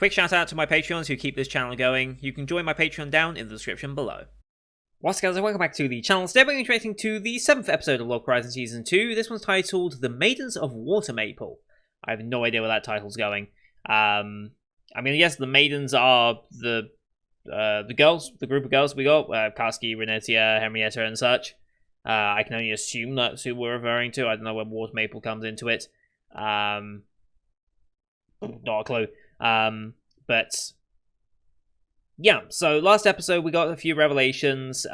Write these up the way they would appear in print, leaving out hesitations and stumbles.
Quick shout out to my Patreons who keep this channel going. You can join my Patreon down in the description below. What's up guys, and welcome back to the channel. Today we're introducing to the 7th episode of Log Horizon Season 2. This one's titled The Maidens of Water Maple. I have no idea where that title's going. I mean, yes, the maidens are the girls, the group of girls we got. Karski, Renetia, Henrietta, and such. I can only assume that's who we're referring to. I don't know where Water Maple comes into it. Not a clue. But yeah, so last episode we got a few revelations.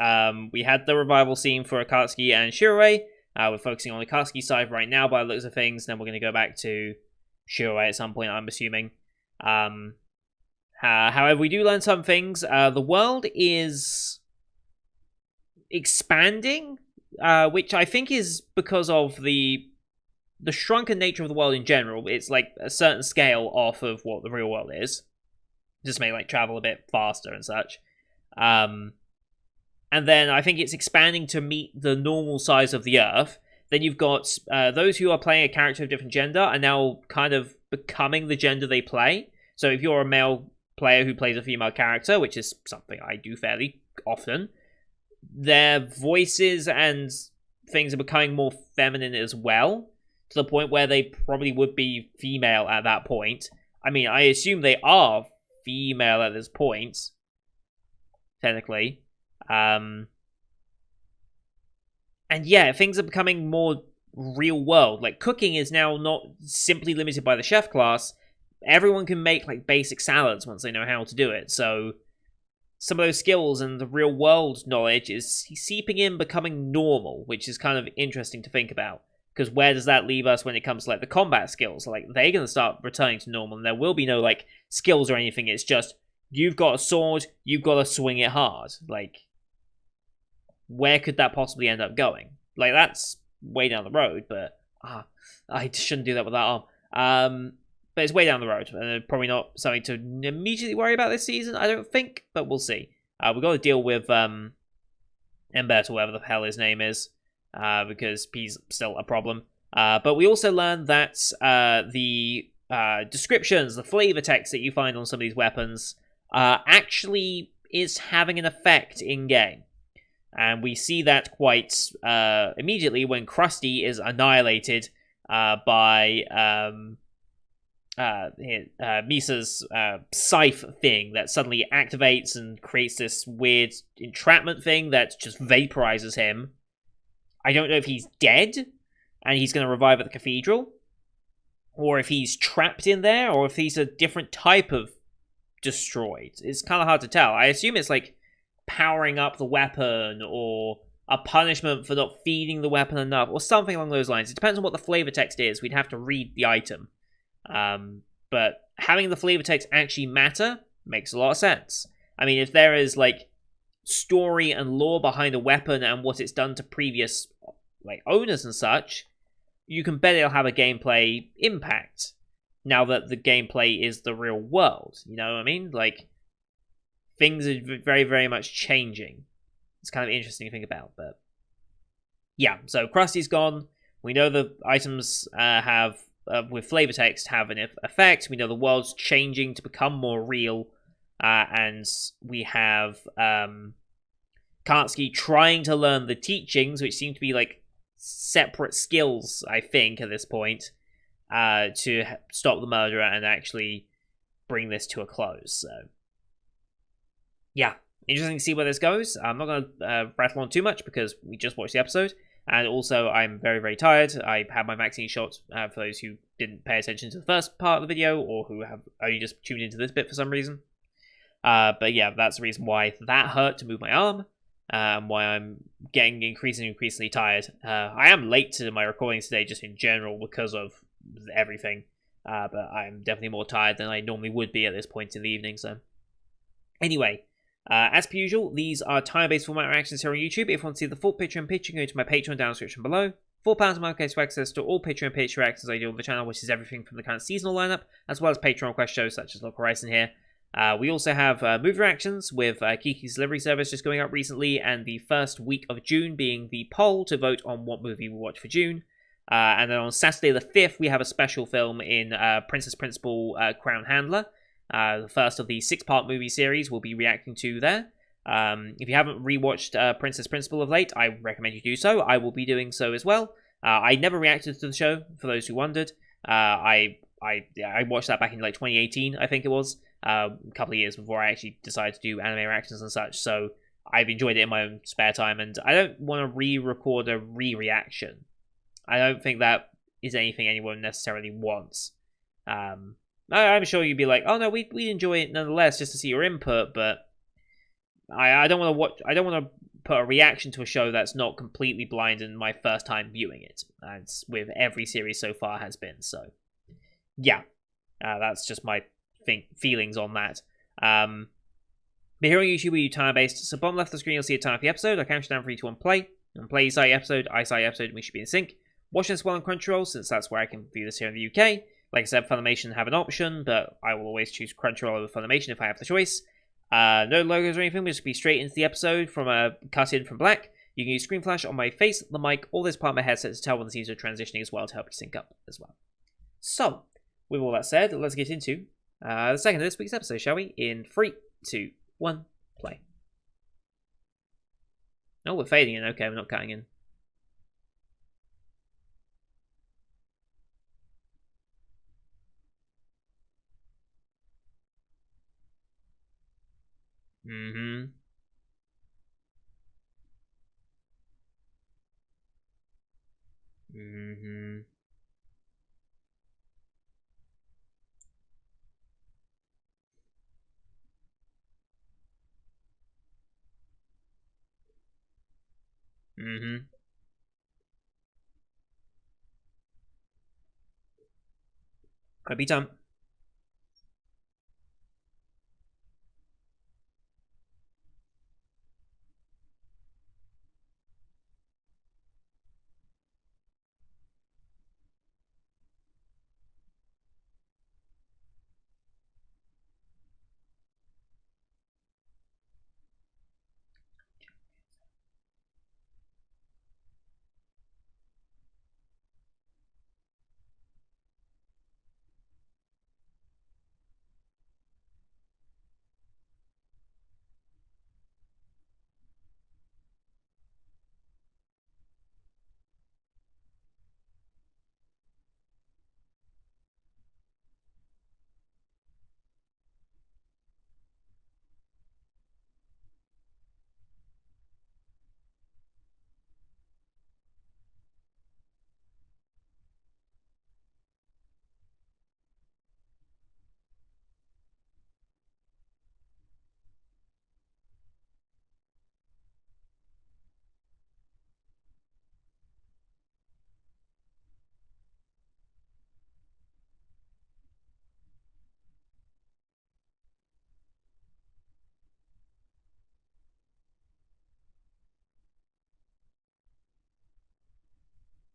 We had the revival scene for Akatsuki and Shiroi. We're focusing on the Akatsuki side right now by the looks of things. Then we're going to go back to Shiroi at some point, I'm assuming. However, we do learn some things. The world is expanding, which I think is because of the shrunken nature of the world in general. It's like a certain scale off of what the real world is. Just make like travel a bit faster and such. And then I think it's expanding to meet the normal size of the Earth. Then you've got those who are playing a character of different gender are now kind of becoming the gender they play. So if you're a male player who plays a female character, which is something I do fairly often, their voices and things are becoming more feminine as well, to the point where they probably would be female at that point. I mean, I assume they are female at this point, technically. And yeah, things are becoming more real world. Like, cooking is now not simply limited by the chef class. Everyone can make, like, basic salads once they know how to do it. So some of those skills and the real world knowledge is seeping in, becoming normal, which is kind of interesting to think about. Because where does that leave us when it comes to, like, the combat skills? Like, they're going to start returning to normal, and there will be no, like, skills or anything. It's just, you've got a sword, you've got to swing it hard. Like, where could that possibly end up going? Like, that's way down the road, but I shouldn't do that with that arm. But it's way down the road, and probably not something to immediately worry about this season, I don't think, but we'll see. We've got to deal with Embert, or whatever the hell his name is, because he's still a problem. But we also learned that the descriptions, the flavor text that you find on some of these weapons, actually is having an effect in-game. And we see that quite immediately when Krusty is annihilated by Misa's scythe thing that suddenly activates and creates this weird entrapment thing that just vaporizes him. I don't know if he's dead and he's going to revive at the cathedral, or if he's trapped in there, or if he's a different type of destroyed. It's kind of hard to tell. I assume it's like powering up the weapon, or a punishment for not feeding the weapon enough, or something along those lines. It depends on what the flavor text is. We'd have to read the item. But having the flavor text actually matter makes a lot of sense. I mean, if there is, like, story and lore behind a weapon and what it's done to previous, like, owners and such, you can bet it'll have a gameplay impact, now that the gameplay is the real world. You know what I mean? Like, things are very, very much changing. It's kind of interesting to think about, but yeah, so Krusty's gone. We know the items have, with flavor text, have an effect. We know the world's changing to become more real, and we have Katsuki trying to learn the teachings, which seem to be like separate skills, I think, at this point, to stop the murderer and actually bring this to a close. So yeah, interesting to see where this goes. I'm not going to rattle on too much because we just watched the episode. And also, I'm very, very tired. I had my vaccine shot, for those who didn't pay attention to the first part of the video, or who have only just tuned into this bit for some reason. But yeah, that's the reason why that hurt to move my arm, why I'm getting increasingly tired. I am late to my recordings today, just in general, because of everything. But I'm definitely more tired than I normally would be at this point in the evening, so anyway. As per usual, these are time-based format reactions here on YouTube. If you want to see the full picture and pitch, go to my Patreon down in the description below. £4 a month gets you access to all Patreon pitch reactions I do on the channel, which is everything from the kind of seasonal lineup, as well as Patreon request shows such as Log Horizon here. We also have movie reactions with Kiki's Delivery Service just going up recently, and the first week of June being the poll to vote on what movie we watch for June. And then on Saturday the 5th, we have a special film in Princess Principal Crown Handler. The first of the 6-part movie series we'll be reacting to there. If you haven't rewatched Princess Principal of late, I recommend you do so. I will be doing so as well. I never reacted to the show, for those who wondered. I watched that back in like 2018, I think it was, a couple of years before I actually decided to do anime reactions and such. So I've enjoyed it in my own spare time, and I don't want to re-record a re-reaction. I don't think that is anything anyone necessarily wants. I'm sure you'd be like, oh no, we'd enjoy it nonetheless just to see your input, but I don't want to watch. I don't want to put a reaction to a show that's not completely blind in my first time viewing it. As with every series so far has been. So yeah, that's just my feelings on that. But here on YouTube, we do timer based. So bottom left of the screen, you'll see a timer for the episode. I count you down 3, 2, 1, play. And play you start your episode, I start your episode, and we should be in sync. Watching this well on Crunchyroll, since that's where I can view this here in the UK. Like I said, Funimation have an option, but I will always choose Crunchyroll over Funimation if I have the choice. No logos or anything, we'll just be straight into the episode from a cut in from black. You can use screen flash on my face, the mic, or this part of my headset to tell when the scenes are transitioning as well to help you sync up as well. So, with all that said, let's get into the second of this week's episode, shall we? In 3, 2, 1, play. Oh, we're fading in. Okay, we're not cutting in. Mm-hmm. Mm-hmm. Mm-hmm. Could be done.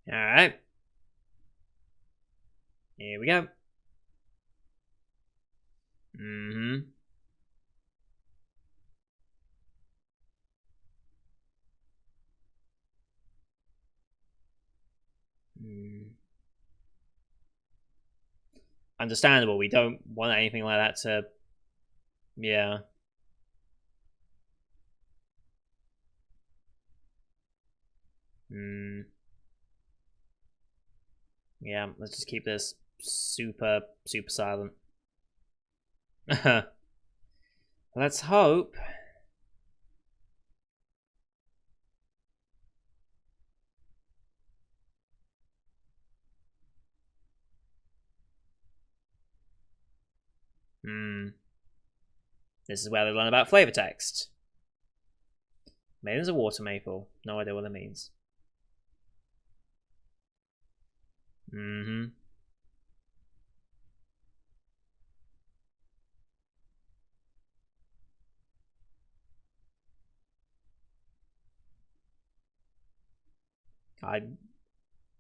Alright. Here we go. Mm-hmm. Understandable. We don't want anything like that to... Yeah. Yeah, let's just keep this super silent. Let's hope. This is where they learn about flavor text. Maiden's a water maple. No idea what that means.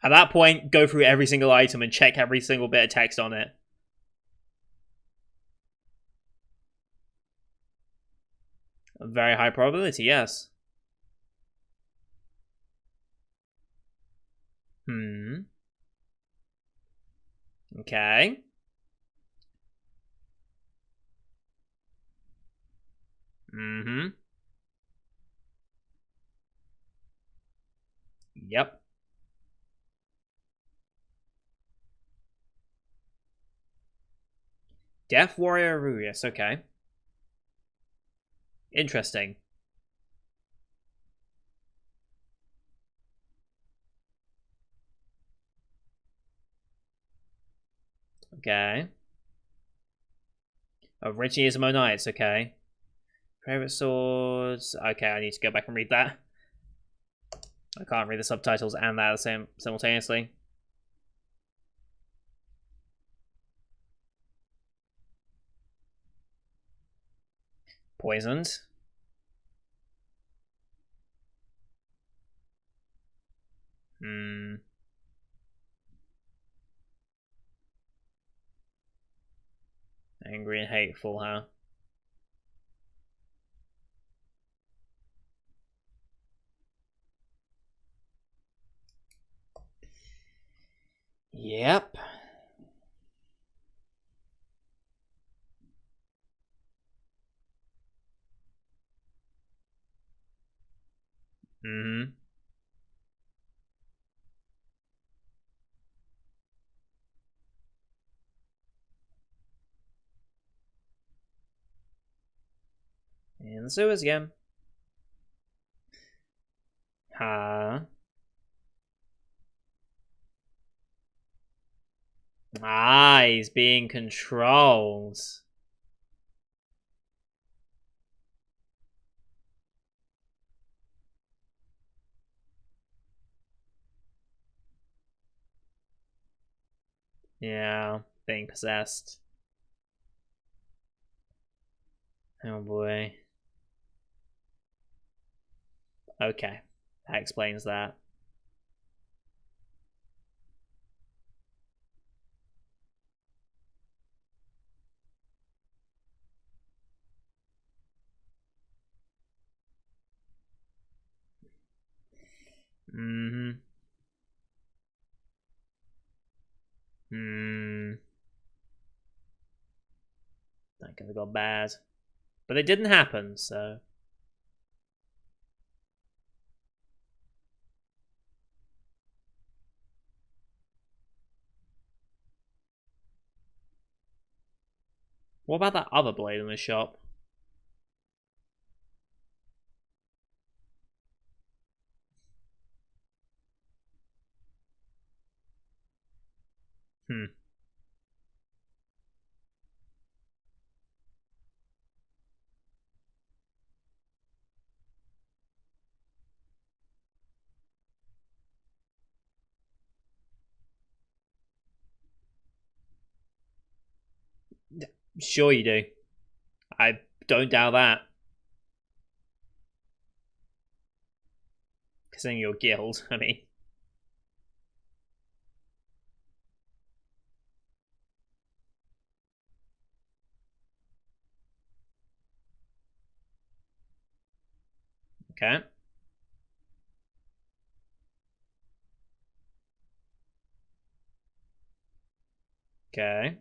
At that point, go through every single item and check every single bit of text on it. A very high probability, yes. Okay. Mm-hmm. Yep. Death Warrior Rubius, okay. Interesting. Okay. Originalism Knights, okay. Favorite swords. Okay, I need to go back and read that. I can't read the subtitles and that simultaneously. Poisoned. Hmm. Angry and hateful, huh? Yep. Mm-hmm. In the sewers again. Huh? Ah, he's being controlled. Yeah, being possessed. Oh boy. Okay, that explains that. Mm-hmm. Hmm. That could have got bad. But it didn't happen, so. What about that other blade in the shop? Hmm. Sure you do. I don't doubt that. Because in your guild, I mean. Okay. Okay.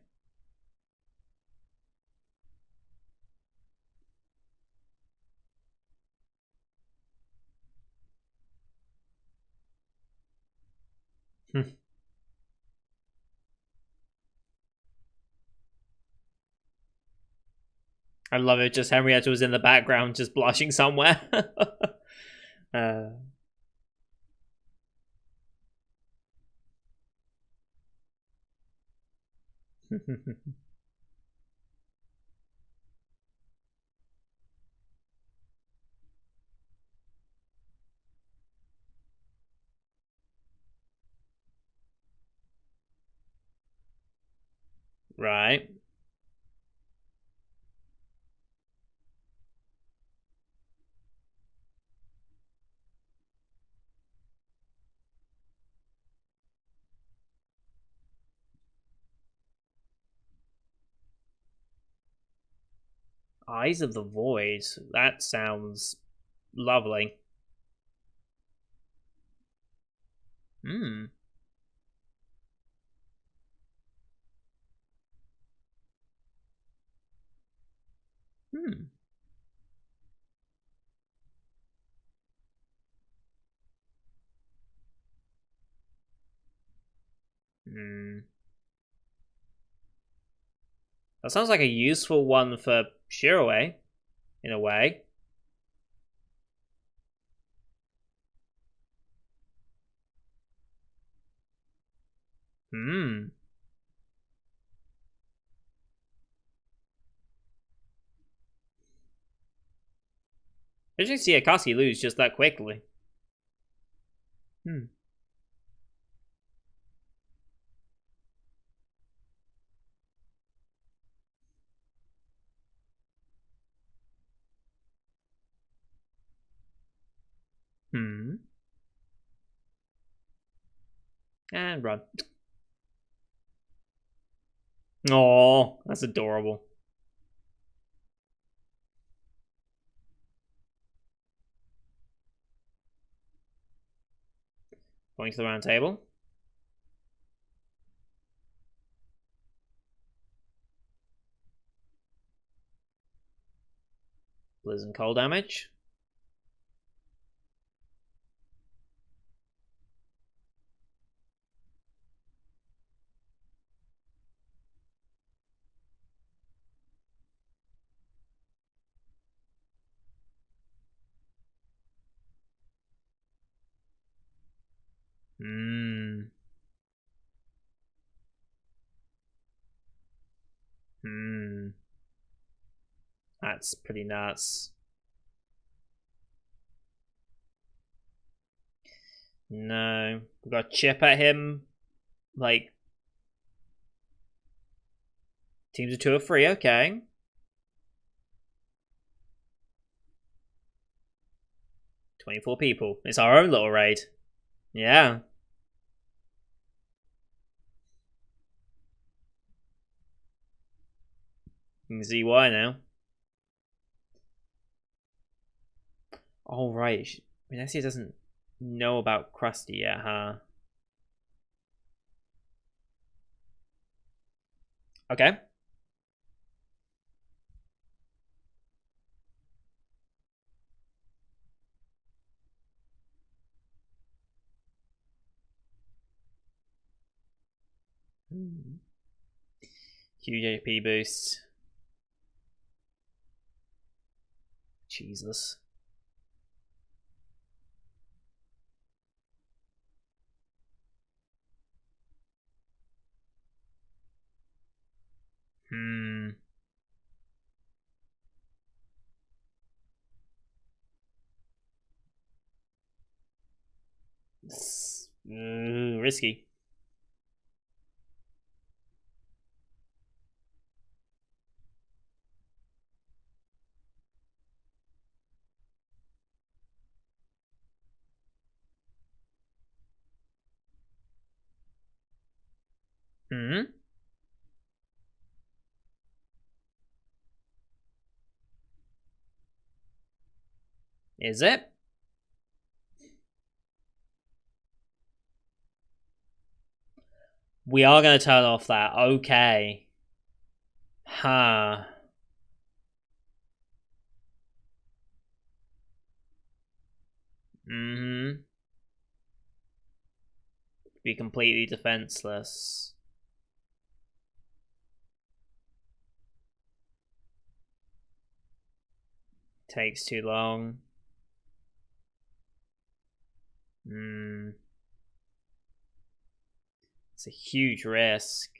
I love it. Just Henrietta was in the background, just blushing somewhere. uh. Right. Eyes of the Void. That sounds lovely. Hmm. Hmm. Hmm. That sounds like a useful one for Shiroway, in a way. Hmm. I didn't see Akatsuki lose just that quickly. Hmm. Hmm. And run. Oh, that's adorable. Going to the round table. Blizz and cold damage. Hmm. Hmm. That's pretty nuts. No. We got chip at him. Like, teams of 2 or 3, okay. 24 people. It's our own little raid. Yeah. You can see why now. Oh, right. Venetia doesn't know about Krusty yet, huh? Okay. Huge AP boost. Jesus. Hmm. Risky. Hmm. Is it? We are going to turn off that. Okay. Huh. Mm-hmm. Be completely defenseless. Takes too long. Hmm. It's a huge risk.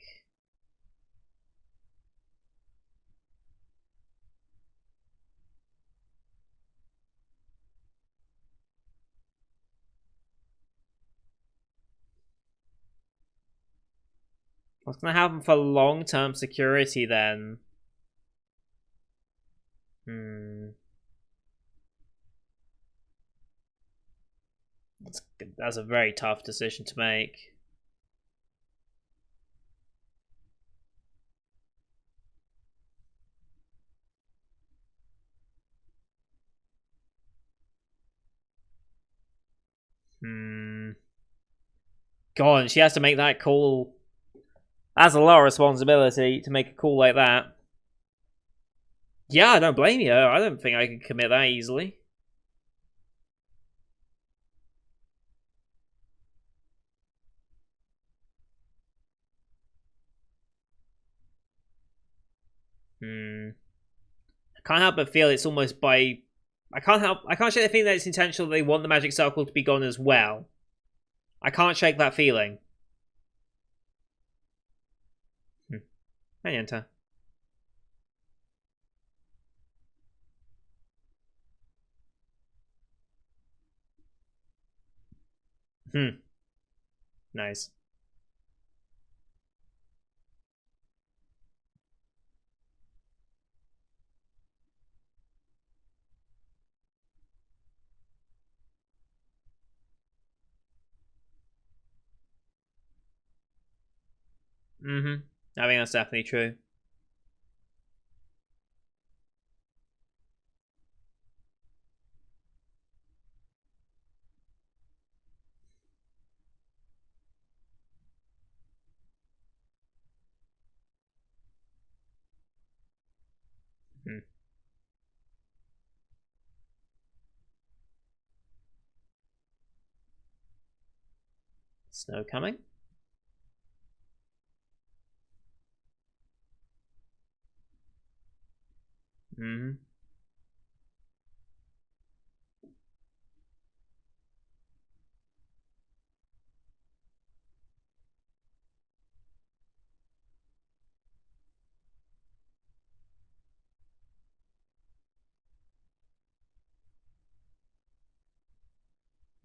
What's going to happen for long-term security then? Hmm. That's a very tough decision to make. Hmm. God, she has to make that call. That's a lot of responsibility to make a call like that. Yeah, I don't blame you. I don't think I could commit that easily. Hmm. I can't help but feel it's almost by. I can't shake the feeling that it's intentional they want the magic circle to be gone as well. I can't shake that feeling. I enter. Nice. I think that's definitely true. Hmm. Snow coming. Mm-hmm.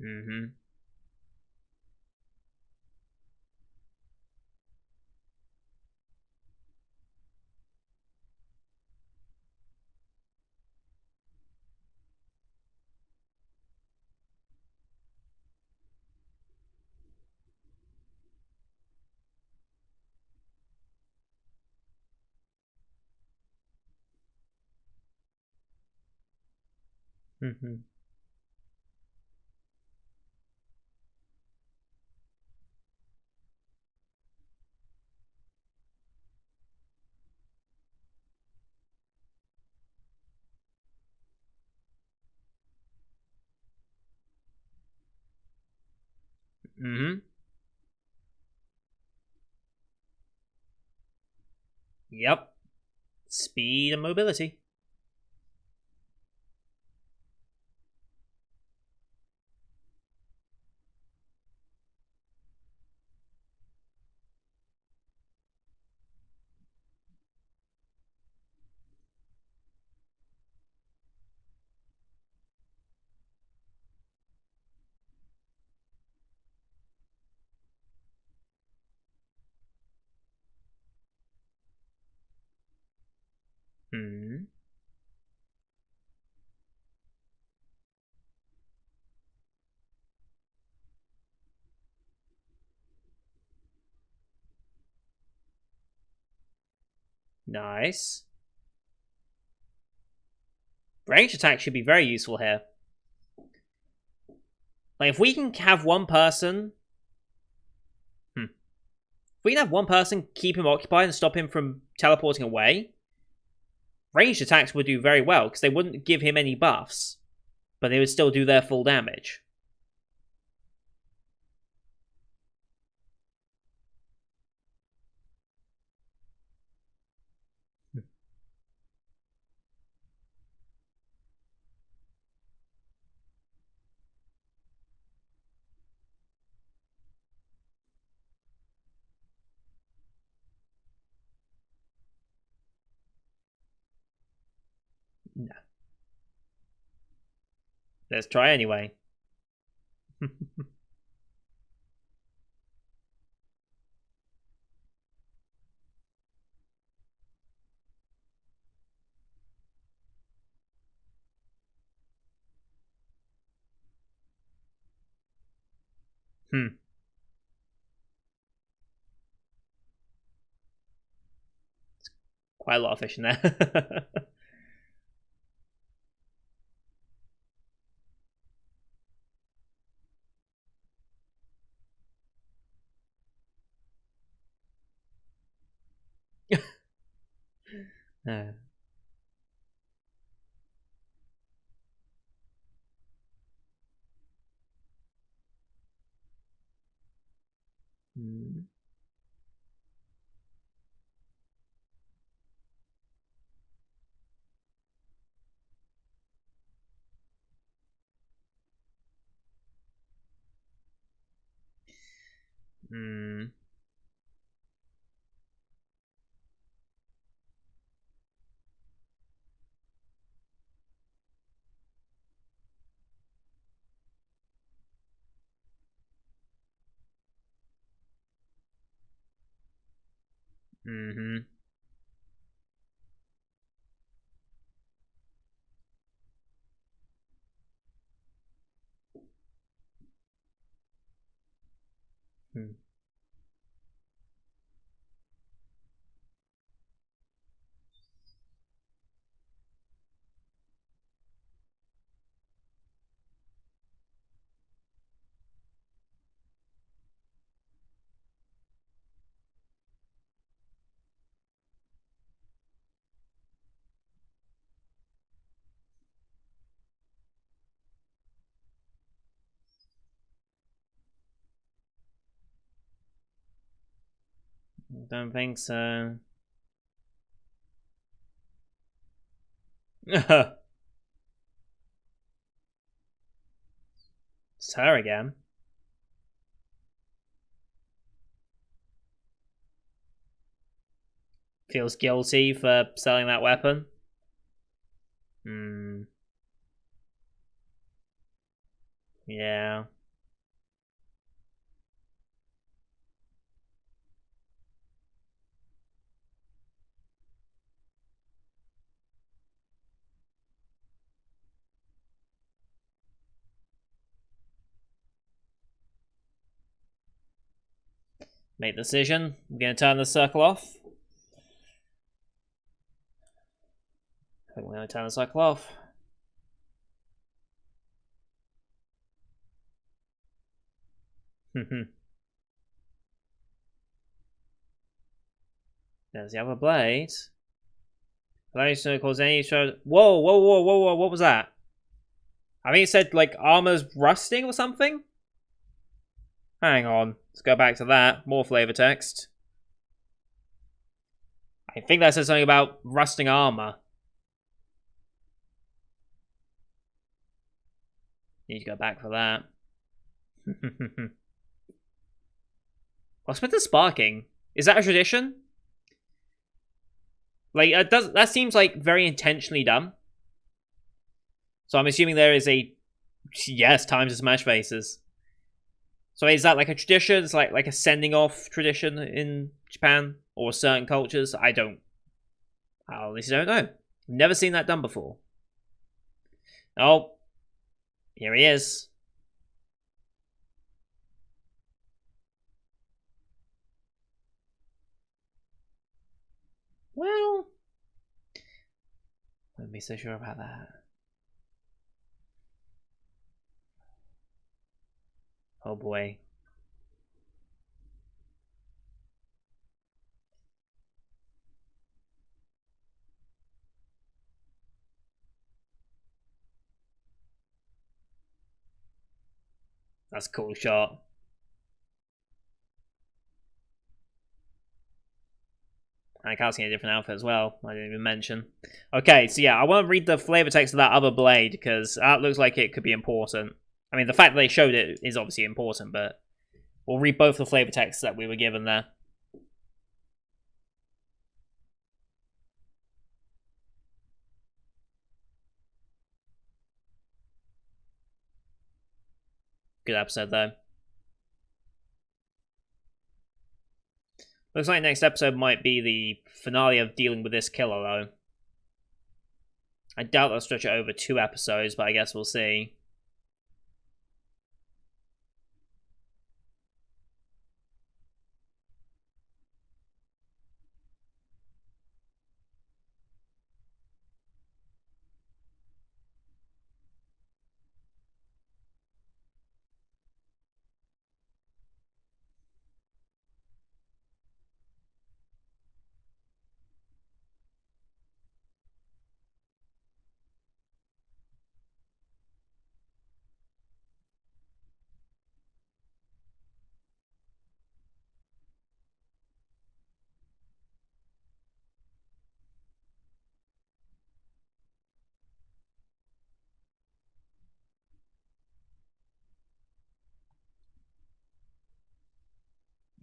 Mm-hmm. Mm-hmm. Mm-hmm. Yep. Speed and mobility. Hmm. Nice. Range attack should be very useful here. Like, if we can have one person. If we can have one person keep him occupied and stop him from teleporting away, ranged attacks would do very well because they wouldn't give him any buffs, but they would still do their full damage. No. Let's try anyway. Hmm. Quite a lot of fish in there. uh, hmm. Hmm. Mm-hmm. Hmm. Don't think so. It's her again. Feels guilty for selling that weapon. Hmm. Yeah. Make the decision. I'm gonna turn the circle off. I'm gonna turn the circle off. There's the other blade. Allowing to cause any show. Whoa, whoa, whoa, whoa, whoa! What was that? I think it said like armor's rusting or something. Hang on. Let's go back to that. More flavor text. I think that says something about rusting armor. Need to go back for that. What's with the sparking? Is that a tradition? Like, that seems like very intentionally done. So I'm assuming there is a yes time to smash faces. So is that like a tradition? It's like a sending off tradition in Japan or certain cultures? I honestly don't know. Never seen that done before. Oh, here he is. Well, let me so sure about that. Oh boy. That's a cool shot. And casting a different outfit as well. I didn't even mention. Okay, so yeah, I want to read the flavor text of that other blade because that looks like it could be important. I mean, the fact that they showed it is obviously important, but we'll read both the flavor texts that we were given there. Good episode, though. Looks like next episode might be the finale of dealing with this killer, though. I doubt they'll stretch it over 2 episodes, but I guess we'll see.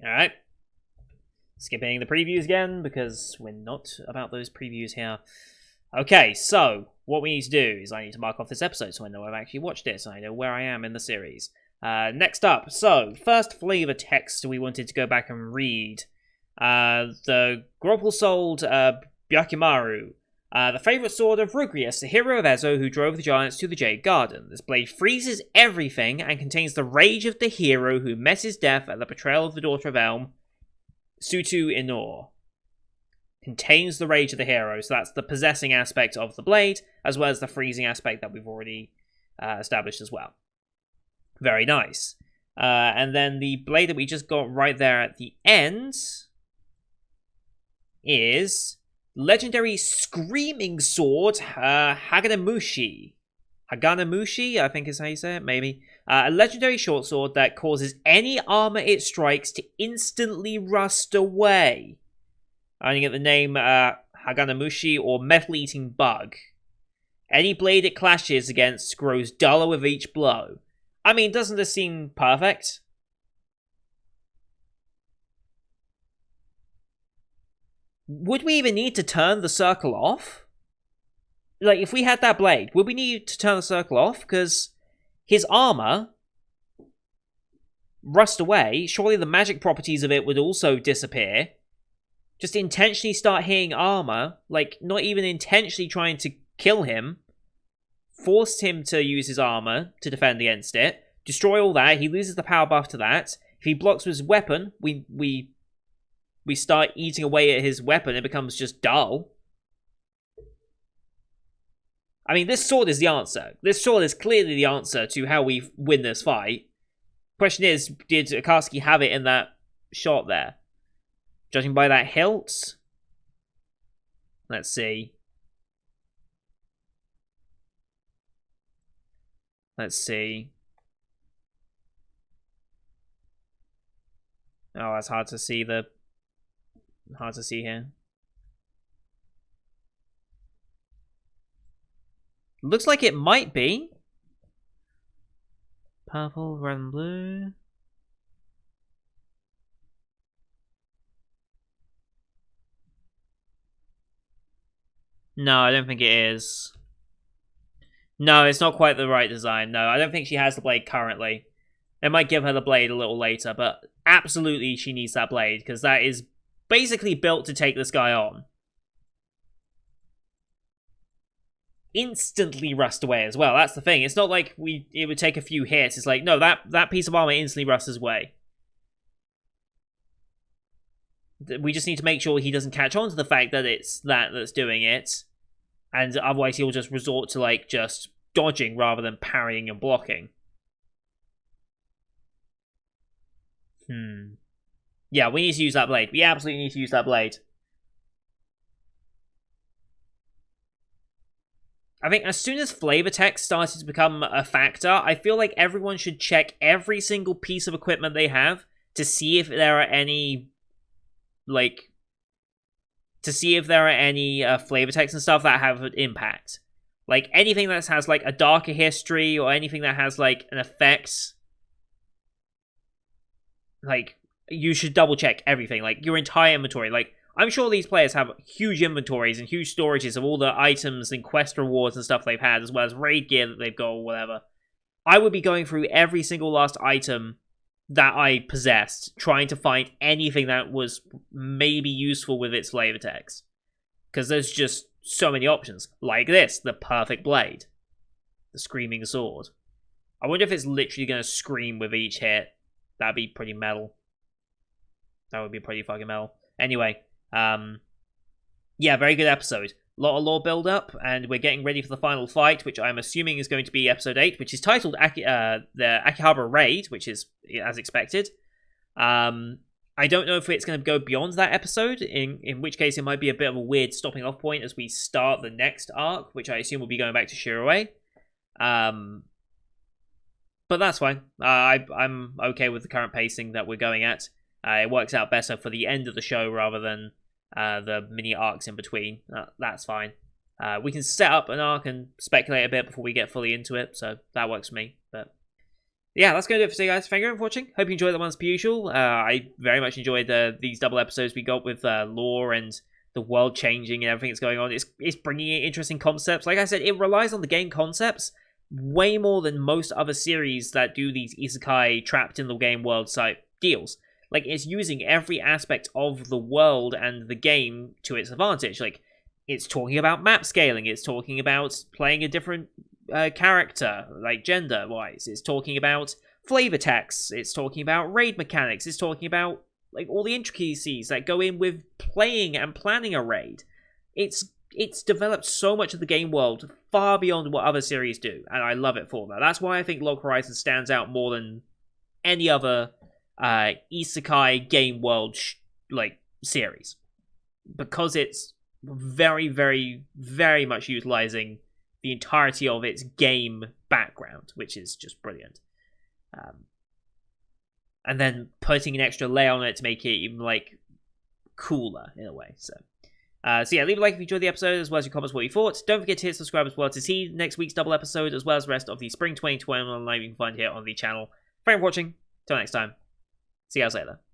Alright. Skipping the previews again, because we're not about those previews here. Okay, so what we need to do is I need to mark off this episode so I know I've actually watched it, so I know where I am in the series. Next up, so, first flavor text we wanted to go back and read. The Grapple-souled Byakumaru. The favourite sword of Rugrius, the hero of Ezo who drove the giants to the Jade Garden. This blade freezes everything and contains the rage of the hero who met his death at the betrayal of the Daughter of Elm, Sutu Inor. Contains the rage of the hero, so that's the possessing aspect of the blade, as well as the freezing aspect that we've already established as well. Very nice. And then the blade that we just got right there at the end is legendary Screaming Sword, Haganamushi. Haganamushi, I think is how you say it, maybe. A legendary short sword that causes any armor it strikes to instantly rust away. I only get the name Haganamushi or Metal Eating Bug. Any blade it clashes against grows duller with each blow. I mean, doesn't this seem perfect? Would we even need to turn the circle off? Like, if we had that blade, would we need to turn the circle off? Because his armor rust away. Surely the magic properties of it would also disappear. Just intentionally start hitting armor, like, not even intentionally trying to kill him. Forced him to use his armor to defend against it. Destroy all that. He loses the power buff to that. If he blocks with his weapon, we start eating away at his weapon. It becomes just dull. I mean, this sword is the answer. This sword is clearly the answer to how we win this fight. Question is, did Akatsuki have it in that shot there? Judging by that hilt? Let's see. Let's see. Oh, it's hard to see here. Looks like it might be. Purple, red, and blue. No, I don't think it is. No, it's not quite the right design. No, I don't think she has the blade currently. It might give her the blade a little later, but absolutely she needs that blade, because that is basically built to take this guy on. Instantly rust away as well. That's the thing. It's not like it would take a few hits. It's like, no, that piece of armor instantly rusts away. We just need to make sure he doesn't catch on to the fact that it's that's doing it. And otherwise he'll just resort to, like, just dodging rather than parrying and blocking. Yeah, we need to use that blade. We absolutely need to use that blade. I think as soon as flavor text started to become a factor, I feel like everyone should check every single piece of equipment they have to see if there are any, like, flavor text and stuff that have an impact. Like, anything that has, like, a darker history or anything that has, like, an effect. Like, you should double check everything. Like, your entire inventory. Like, I'm sure these players have huge inventories and huge storages of all the items and quest rewards and stuff they've had, as well as raid gear that they've got or whatever. I would be going through every single last item that I possessed, trying to find anything that was maybe useful with its flavor text. Because there's just so many options. Like this, the perfect blade. The Screaming Sword. I wonder if it's literally going to scream with each hit. That'd be pretty metal. That would be pretty fucking metal. Anyway, yeah, very good episode. A lot of lore build-up, and we're getting ready for the final fight, which I'm assuming is going to be episode 8, which is titled the Akihabara Raid, which is as expected. I don't know if it's going to go beyond that episode, in which case it might be a bit of a weird stopping off point as we start the next arc, which I assume will be going back to Shiroi. But that's fine. I'm okay with the current pacing that we're going at. It works out better for the end of the show rather than the mini arcs in between. That's fine. We can set up an arc and speculate a bit before we get fully into it, so that works for me. But Yeah, that's going to do it for today, guys. Thank you for watching. Hope you enjoyed the ones per usual. I very much enjoyed these double episodes we got with lore and the world changing and everything that's going on. It's bringing in interesting concepts. Like I said, it relies on the game concepts way more than most other series that do these isekai trapped in the game world type deals. Like, it's using every aspect of the world and the game to its advantage. Like, it's talking about map scaling. It's talking about playing a different character, like gender-wise. It's talking about flavor text. It's talking about raid mechanics. It's talking about like all the intricacies that go in with playing and planning a raid. It's developed so much of the game world far beyond what other series do, and I love it for that. That's why I think Log Horizon stands out more than any other isekai game world series, because it's very, very, very much utilizing the entirety of its game background, which is just brilliant. And then putting an extra layer on it to make it even like cooler in a way. So yeah, leave a like if you enjoyed the episode, as well as your comments what you thought. Don't forget to hit subscribe as well to see next week's double episode, as well as the rest of the Spring 2021 live you can find here on the channel. Thank you for watching. Till next time. See you guys later.